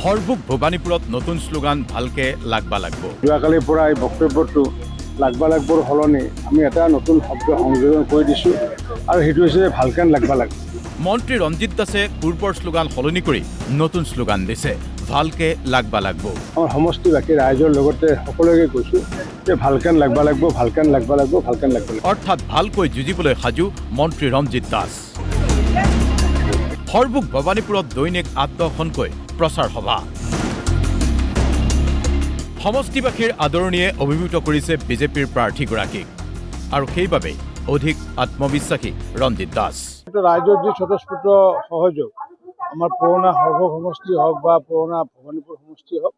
হৰভোগ ভবানীপুৰত নতুন শ্লোগান ভালকে লাগবা লাগব। যোৱাকালিৰ পৰা এই বক্তব্যটো লাগবা লাগবৰ সলনি আমি এটা নতুন শব্দ সংযোজন কৰি দিছোঁ আৰু সেইটো হৈছে ভালকে লাগবা লাগব। মন্ত্ৰী ৰঞ্জিত দাসে পূৰ্বৰ শ্লোগান সলনি কৰি নতুন শ্লোগান দিছে ভালকে লাগবা লাগব। আমাৰ সমষ্টিবাসী ৰাইজৰ লগতে সকলোকে কৈছোঁ যে ভালকে লাগবা লাগব, ভালকে লাগবা লাগব, ভালকে লাগব লাগব। অৰ্থাৎ ভালকৈ যুঁজিবলৈ সাজু মন্ত্ৰী ৰঞ্জিত দাস। হৰভোগ ভবানীপুৰত দৈনিক 8-10খনকৈ প্ৰচাৰ সভা। সমষ্টিবাসীৰ আদৰণিয়ে অভিভূত কৰিছে বিজেপিৰ প্ৰাৰ্থীগৰাকীক আৰু সেইবাবে অধিক আত্মবিশ্বাসী ৰঞ্জিত দাস। ৰাইজৰ যি স্বতঃস্ফূৰ্ত সহযোগ, আমাৰ পুৰণা হৰভোগ সমষ্টি হওক বা পুৰণা ভবানীপুৰ সমষ্টি হওক,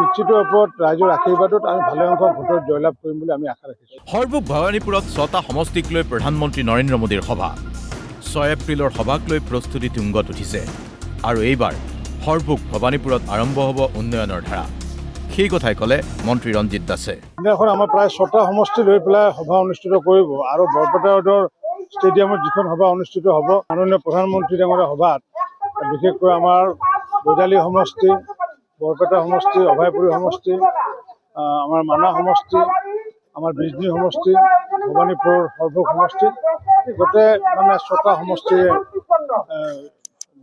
নিশ্চিত ওপৰত ৰাইজৰ আশীৰ্বাদত আমি ভালে সংখ্যক ভোটত জয়লাভ কৰিম বুলি আমি আশা ৰাখিছোঁ। হৰভোগ ভবানীপুৰত 6টা সমষ্টিক লৈ প্ৰধানমন্ত্ৰী নৰেন্দ্ৰ মোদীৰ সভা। 6 এপ্ৰিলৰ সভাক লৈ প্ৰস্তুতি তুংগত উঠিছে আৰু এইবাৰ হৰভোগ ভবানীপুৰত আৰম্ভ হ'ব উন্নয়নৰ ধাৰা। সেই কথাই ক'লে মন্ত্ৰী ৰঞ্জিত দাসে। দিনাখন আমাৰ প্ৰায় 6টা সমষ্টি লৈ পেলাই সভা অনুষ্ঠিত কৰিব আৰু বৰপেটা ৰোডৰ ষ্টেডিয়ামত যিখন সভা অনুষ্ঠিত হ'ব, মাননীয় প্ৰধানমন্ত্ৰী ডাঙৰীয়া সভাত বিশেষকৈ আমাৰ বজালী সমষ্টি, বৰপেটা সমষ্টি, অভয়পুৰী সমষ্টি, আমাৰ মানা সমষ্টি, আমাৰ বিজনী সমষ্টি, ভবানীপুৰ হৰভোগ সমষ্টি, গোটেই 6টা সমষ্টিয়ে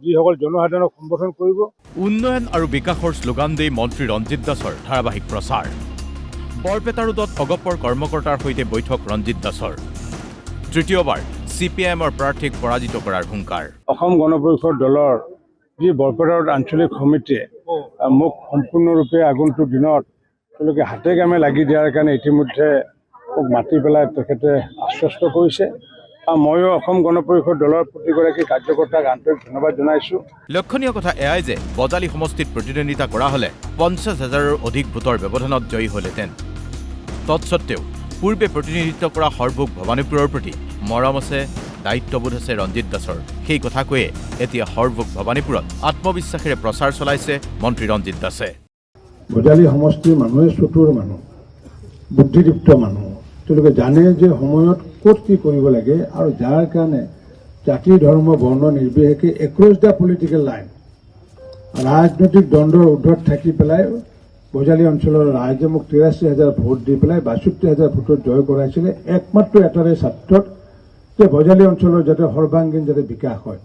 যিসকল জনসাধাৰণক সম্বোধন কৰিব। উন্নয়ন আৰু বিকাশৰ শ্লোগান দি মন্ত্ৰী ৰঞ্জিত দাসৰ ধাৰাবাহিক প্ৰচাৰ। বৰপেটা ৰোডত অগপৰ কৰ্মকৰ্তাৰ সৈতে বৈঠক ৰঞ্জিত দাসৰ। তৃতীয়বাৰ CPIMৰ প্ৰাৰ্থীক পৰাজিত কৰাৰ হুংকাৰ। অসম গণ পৰিষদ দলৰ যি বৰপেটা ৰোড আঞ্চলিক সমিতিয়ে মোক সম্পূৰ্ণৰূপে আগন্তুক দিনত তেওঁলোকে হাতে কামে লাগি দিয়াৰ কাৰণে ইতিমধ্যে মোক মাতি পেলাই তেখেতে আশ্বস্ত কৰিছে। ময়ো অসম গণ পৰিষদ দলৰ প্ৰতিগৰাকী কাৰ্যকৰ্তাক আন্তৰিক ধন্যবাদ জনাইছোঁ। লক্ষণীয় কথা এয়াই যে বজালী সমষ্টিত প্ৰতিদ্বন্দ্বিতা কৰা হ'লে 50,000ৰো অধিক ভোটৰ ব্যৱধানত জয়ী হ'লহেঁতেন। তৎসত্বেও পূৰ্বে প্ৰতিনিধিত্ব কৰা হৰভোগ ভবানীপুৰৰ প্ৰতি মৰম আছে, দায়িত্ববোধ আছে ৰঞ্জিত দাসৰ। সেই কথা কৈয়ে এতিয়া হৰভোগ ভবানীপুৰত আত্মবিশ্বাসেৰে প্ৰচাৰ চলাইছে মন্ত্ৰী ৰঞ্জিত দাসে। বজালী সমষ্টিৰ মানুহে চতুৰ মানুহ, বুদ্ধিদীপ্ত মানুহ, তেওঁলোকে জানে যে সময়ত ক'ত কি কৰিব লাগে আৰু যাৰ কাৰণে জাতি ধৰ্ম বৰ্ণ নিৰ্বিশেষে এক্ৰছ দ্য পলিটিকেল লাইন ৰাজনৈতিক দ্বন্দ্বৰ ঊৰ্ধত থাকি পেলাই বজালী অঞ্চলৰ ৰাইজে মোক 83,000 ভোট দি পেলাই 62,000 ভোটত জয় কৰাইছিলে, একমাত্ৰ এটাৰে স্বাৰ্থত যে বজালী অঞ্চলৰ যাতে সৰ্বাংগীন যাতে বিকাশ হয়।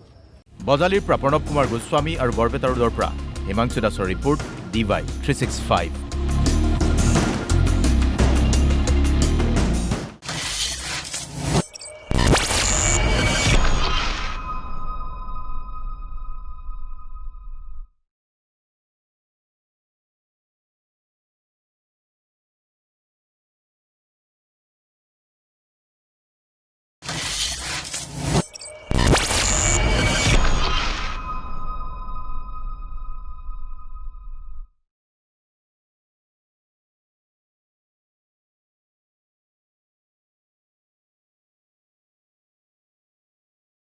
বজালীৰ পৰা প্ৰণৱ কুমাৰ গোস্বামী আৰু বৰপেটা ৰোডৰ পৰা হিমাংশু দাসৰ ৰিপৰ্ট DY 365।